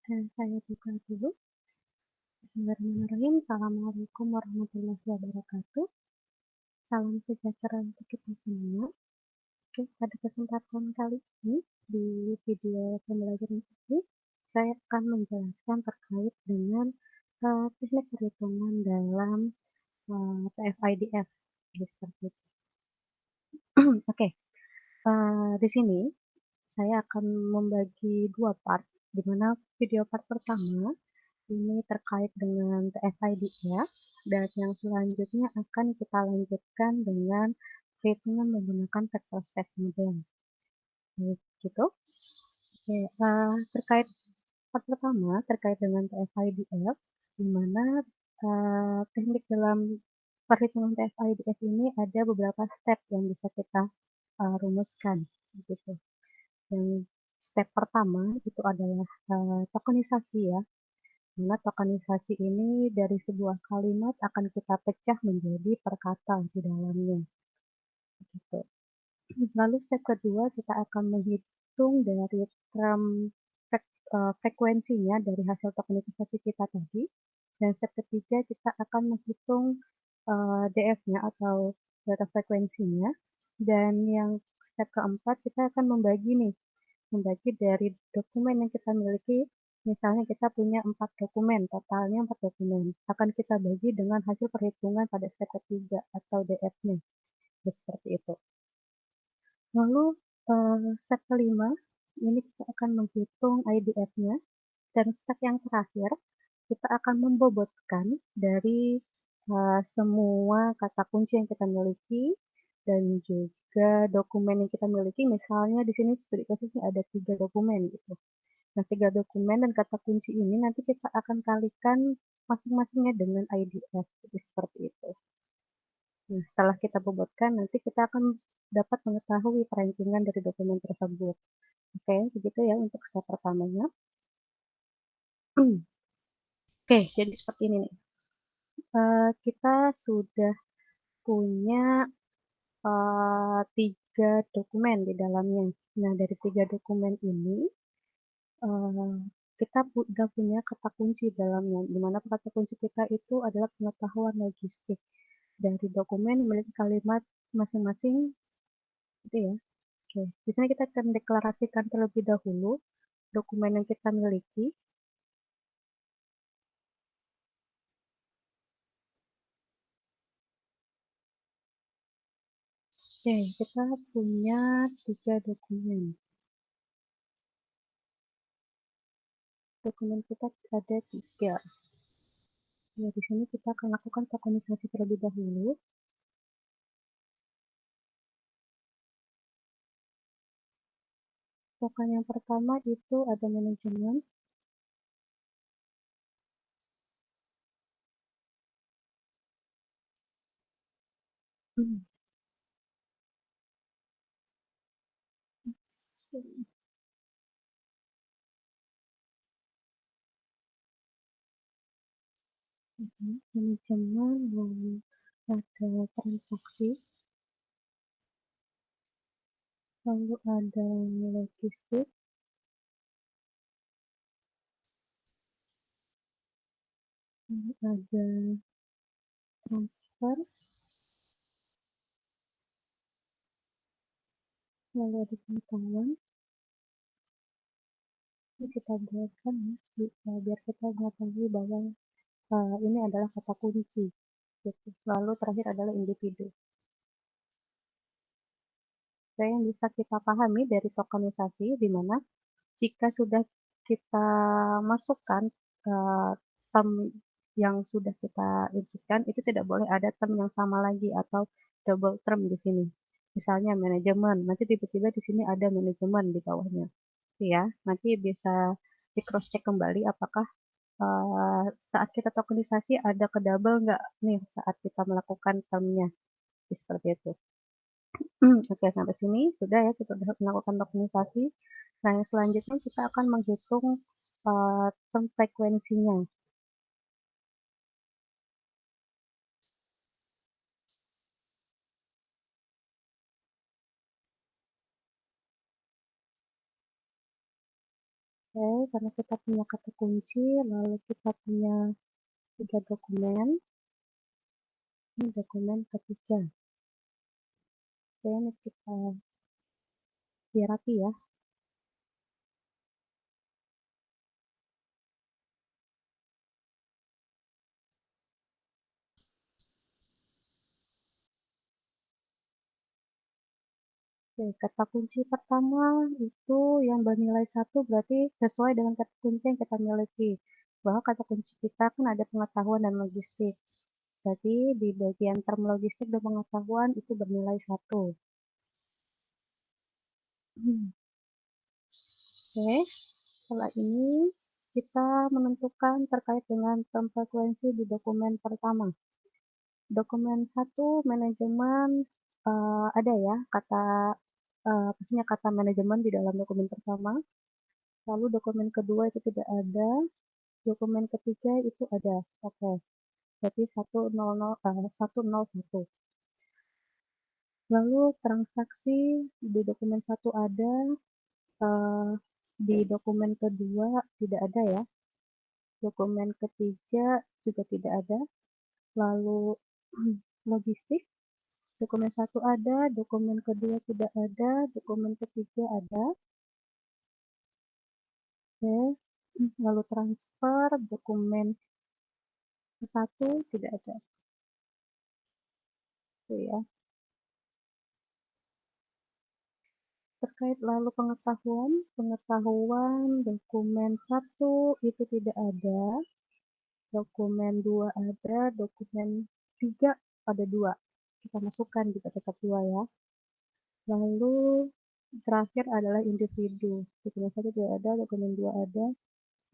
Saya buka dulu. Bismillahirrahmanirrahim. Assalamualaikum warahmatullahi wabarakatuh. Salam sejahtera untuk kita semua. Oke, pada kesempatan kali ini di video pembelajaran ini, saya akan menjelaskan terkait dengan teknik perhitungan dalam PFIDF. Seperti itu. Oke, di sini saya akan membagi dua part, di mana video part pertama ini terkait dengan TFIDF, dan yang selanjutnya akan kita lanjutkan dengan perhitungan menggunakan vector space model. Gitu. Oke, terkait part pertama terkait dengan TFIDF, di mana teknik dalam perhitungan TFIDF ini ada beberapa step yang bisa kita rumuskan, gitu. Yang step pertama itu adalah tokenisasi ya. Mana tokenisasi ini dari sebuah kalimat akan kita pecah menjadi perkata di dalamnya. Gitu. Lalu step kedua kita akan menghitung dari term frekuensinya dari hasil tokenisasi kita tadi. Dan step ketiga kita akan menghitung DF-nya atau data frekuensinya. Dan yang step keempat kita akan membagi dari dokumen yang kita miliki. Misalnya kita punya 4 dokumen, totalnya 4 dokumen. Akan kita bagi dengan hasil perhitungan pada step ketiga atau DF-nya. Seperti itu. Lalu step kelima, ini kita akan menghitung IDF-nya. Dan step yang terakhir, kita akan membobotkan dari semua kata kunci yang kita miliki dan juga dokumen yang kita miliki. Misalnya di sini studi kasusnya ada 3 dokumen gitu. Nah, 3 dokumen dan kata kunci ini nanti kita akan kalikan masing-masingnya dengan IDF. Jadi seperti itu. Nah, setelah kita bobotkan, nanti kita akan dapat mengetahui perankingan dari dokumen tersebut. Oke, begitu ya untuk step pertamanya. Oke, jadi seperti ini nih. Kita sudah punya 3 dokumen di dalamnya. Nah, dari 3 dokumen ini, kita sudah punya kata kunci dalamnya, di mana kata kunci kita itu adalah pengetahuan logistik dari dokumen memiliki kalimat masing-masing, gitu ya. Oke, di sini kita akan deklarasikan terlebih dahulu dokumen yang kita miliki. Oke, kita punya 3 dokumen. Dokumen kita ada 3. Ya, di sini kita akan lakukan tokenisasi terlebih dahulu. Token yang pertama itu ada manajemen. Manajemen, lalu ada transaksi, lalu ada logistik, lalu ada transfer, lalu ada pengetahuan. Ini kita buatkan ya, biar kita mengetahui bahwa ini adalah kata kunci. Gitu. Lalu terakhir adalah individu. Yang bisa kita pahami dari tokenisasi, di mana jika sudah kita masukkan term yang sudah kita inputkan, itu tidak boleh ada term yang sama lagi atau double term di sini. Misalnya manajemen, nanti tiba-tiba di sini ada manajemen di bawahnya. Ya, nanti bisa di cross check kembali apakah saat kita tokenisasi ada ke double nggak nih saat kita melakukan termnya. Seperti itu. Oke, sampai sini sudah ya kita sudah melakukan tokenisasi. Nah, yang selanjutnya kita akan menghitung term frekuensinya. Oke, karena kita punya kata kunci, lalu kita punya 3 dokumen. Ini dokumen ketiga. Oke, ini kita biar rapi ya. Oke, kata kunci pertama itu yang bernilai 1 berarti sesuai dengan kata kunci yang kita miliki. Bahwa kata kunci kita kan ada pengetahuan dan logistik. Jadi di bagian term logistik dan pengetahuan itu bernilai 1. Oke, setelah ini kita menentukan terkait dengan term frekuensi di dokumen pertama. Dokumen 1 manajemen, ada ya kata, maksudnya kata manajemen di dalam dokumen pertama, lalu dokumen kedua itu tidak ada, dokumen ketiga itu ada. Oke, berarti 101. Lalu transaksi di dokumen 1 ada, di dokumen kedua tidak ada ya, dokumen ketiga juga tidak ada, lalu logistik, dokumen 1 ada, dokumen kedua tidak ada, dokumen ketiga ada. Oke, lalu transfer, dokumen 1 tidak ada. Itu ya. Terkait lalu pengetahuan dokumen 1 itu tidak ada, dokumen 2 ada, dokumen 3 ada 2. Kita masukkan juga tetap 2 ya. Lalu terakhir adalah individu. Dokumen 1 tidak ada, dokumen 2 ada,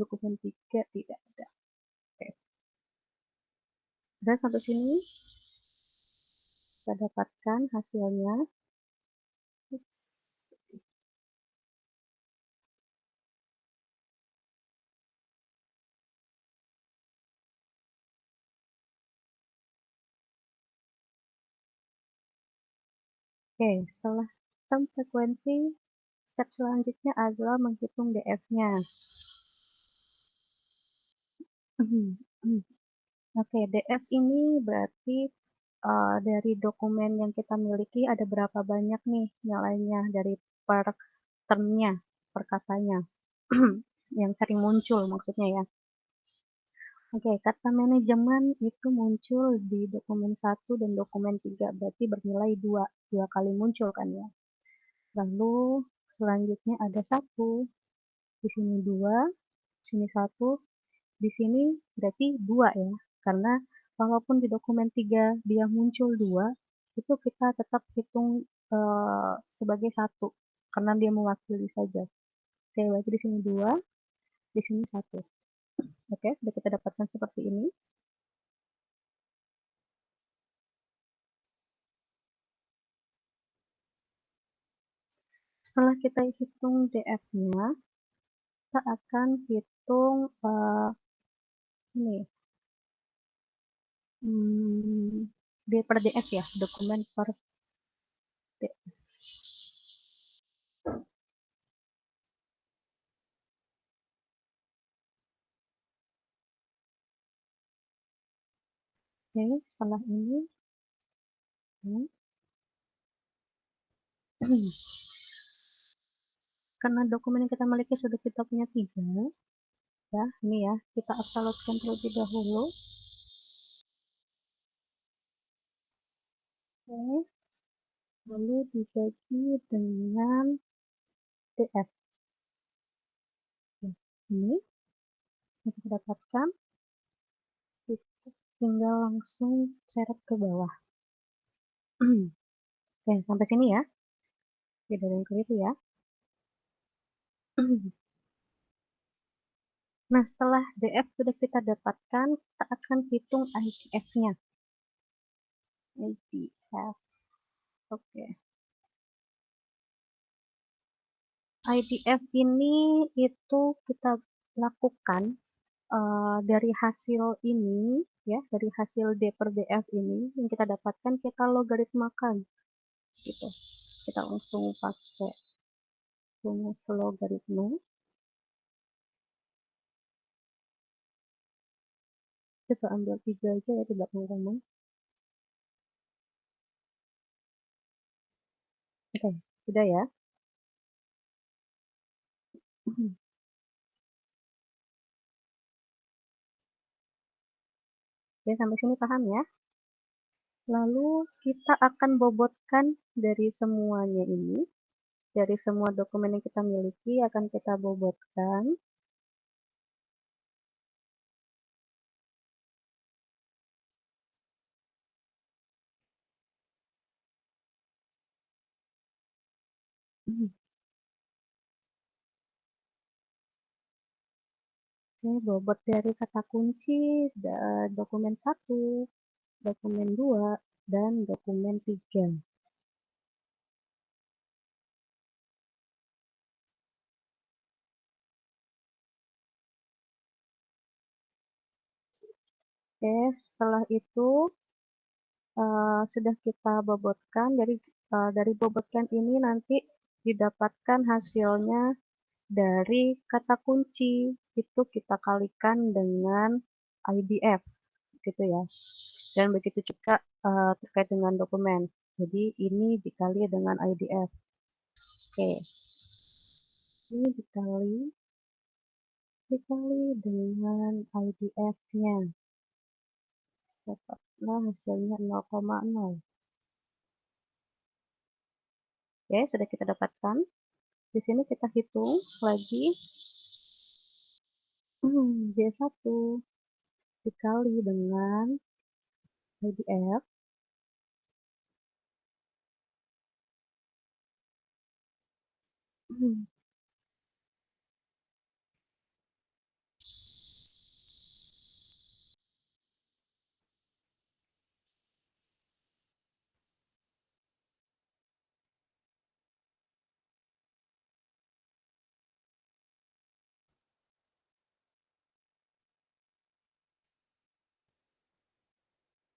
dokumen 3 tidak ada. Oke. Udah sampai sini kita dapatkan hasilnya. Ups. Oke, setelah term frekuensi, step selanjutnya adalah menghitung DF-nya. Oke, DF ini berarti dari dokumen yang kita miliki ada berapa banyak nih nilainya dari per termnya, per katanya, yang sering muncul maksudnya ya. Oke, kata manajemen itu muncul di dokumen 1 dan dokumen 3, berarti bernilai 2, 2 kali muncul kan ya. Lalu selanjutnya ada 1, di sini 2, di sini 1, di sini berarti 2 ya. Karena walaupun di dokumen 3 dia muncul 2, itu kita tetap hitung sebagai 1 karena dia mewakili saja. Oke, berarti di sini 2, di sini 1. Oke, sudah kita dapatkan seperti ini. Setelah kita hitung DF-nya, kita akan hitung ini D per DF ya, dokumen per DF. Oke, setelah ini karena dokumen yang kita miliki sudah kita punya 3, ya, ini ya, kita absolutkan terlebih dahulu. Oke, lalu dibagi dengan DF. Ini yang kita dapatkan, kita tinggal langsung seret ke bawah. Oke, sampai sini ya. Tidak ada yang keliru ya. Nah, setelah DF sudah kita dapatkan, kita akan hitung IDF-nya. IDF. Oke. IDF ini itu kita lakukan dari hasil ini, ya, dari hasil D per DF ini yang kita dapatkan kita logaritmakan, gitu. Kita langsung pakai rumus logaritma. Coba ambil 3 aja ya di belakang kamu. Oke, sudah ya? Oke, sampai sini paham ya? Lalu kita akan bobotkan dari semuanya ini, dari semua dokumen yang kita miliki akan kita bobotkan. Oke, bobot dari kata kunci dokumen 1, dokumen 2, dan dokumen 3. Oke, setelah itu sudah kita bobotkan. Jadi dari bobotkan ini nanti didapatkan hasilnya dari kata kunci. Itu kita kalikan dengan IDF gitu ya. Dan begitu juga terkait dengan dokumen. Jadi ini dikali dengan IDF. Oke. Ini dikali dengan IDF-nya. Dapatlah hasilnya 0,0. Oke, sudah kita dapatkan. Di sini kita hitung lagi J1 dikali dengan IDF.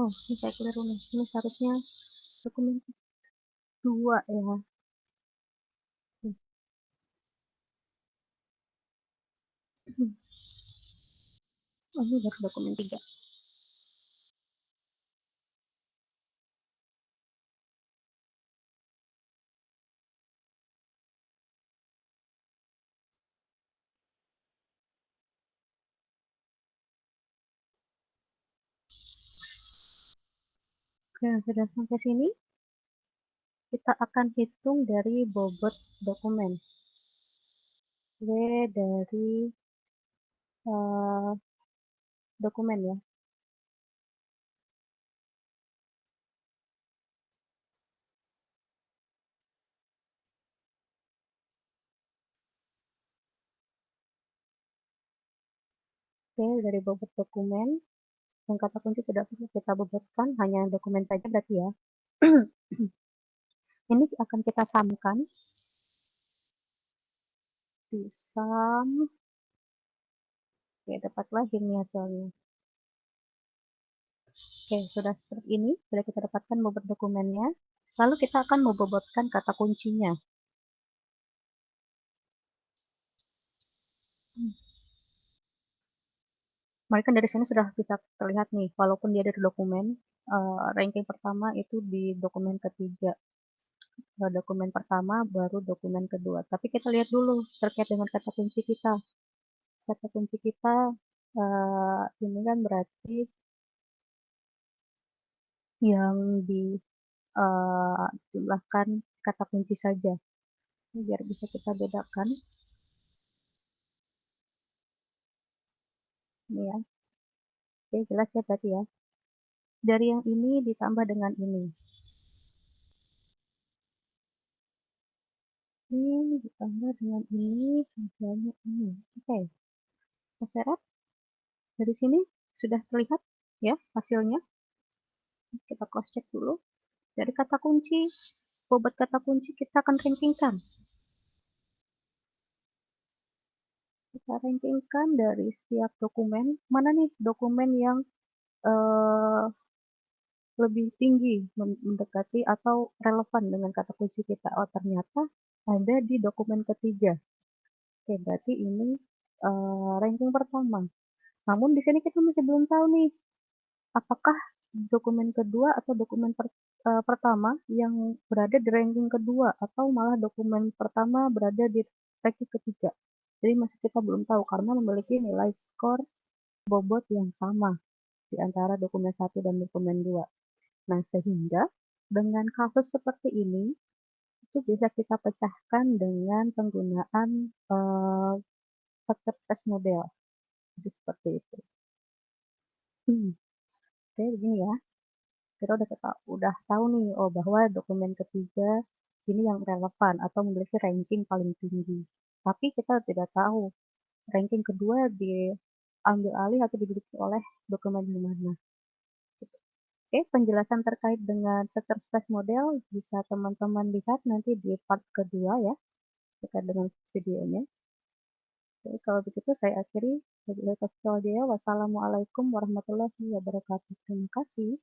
Oh, ini saya keliru nih. Ini seharusnya dokumen 2 ya. Oh, ini baru dokumen 3. Oke, sudah sampai sini. Kita akan hitung dari bobot dokumen. W dari dokumen ya. Oke, dari bobot dokumen. Yang kata kunci sudah kita bobotkan, hanya dokumen saja berarti ya. Ini akan kita samakan. Disam. Oke, dapatlah ini hasilnya. Oke, sudah seperti ini. Sudah kita dapatkan bobot dokumennya. Lalu kita akan membobotkan kata kuncinya. Mereka dari sini sudah bisa terlihat nih, walaupun dia dari dokumen, ranking pertama itu di dokumen ketiga. Dokumen pertama baru dokumen kedua. Tapi kita lihat dulu terkait dengan kata kunci kita. Kata kunci kita ini kan berarti yang dijumlahkan kata kunci saja. Ini biar bisa kita bedakan. Ini ya. Oke, jelas ya berarti ya. Dari yang ini ditambah dengan ini. Ini ditambah dengan ini, hasilnya ini. Oke, kita seret. Dari sini sudah terlihat ya hasilnya. Kita cross check dulu. Dari kata kunci, bobot kata kunci kita akan rankingkan. Kita rankingkan dari setiap dokumen. Mana nih dokumen yang lebih tinggi mendekati atau relevan dengan kata kunci kita? Oh, ternyata ada di dokumen ketiga. Oke, berarti ini ranking pertama. Namun di sini kita masih belum tahu nih, apakah dokumen kedua atau dokumen pertama yang berada di ranking kedua atau malah dokumen pertama berada di ranking ketiga. Jadi masih kita belum tahu karena memiliki nilai skor bobot yang sama di antara dokumen satu dan dokumen 2. Nah, sehingga dengan kasus seperti ini, itu bisa kita pecahkan dengan penggunaan factor test model. Jadi seperti itu. Oke, begini ya. Kita udah tahu nih, oh bahwa dokumen ketiga ini yang relevan atau memiliki ranking paling tinggi. Tapi kita tidak tahu ranking kedua diambil alih atau dimiliki oleh dokumen di mana. Oke, penjelasan terkait dengan vector space model bisa teman-teman lihat nanti di part kedua ya, terkait dengan videonya. Oke, kalau begitu saya akhiri. Wassalamualaikum warahmatullahi wabarakatuh. Terima kasih.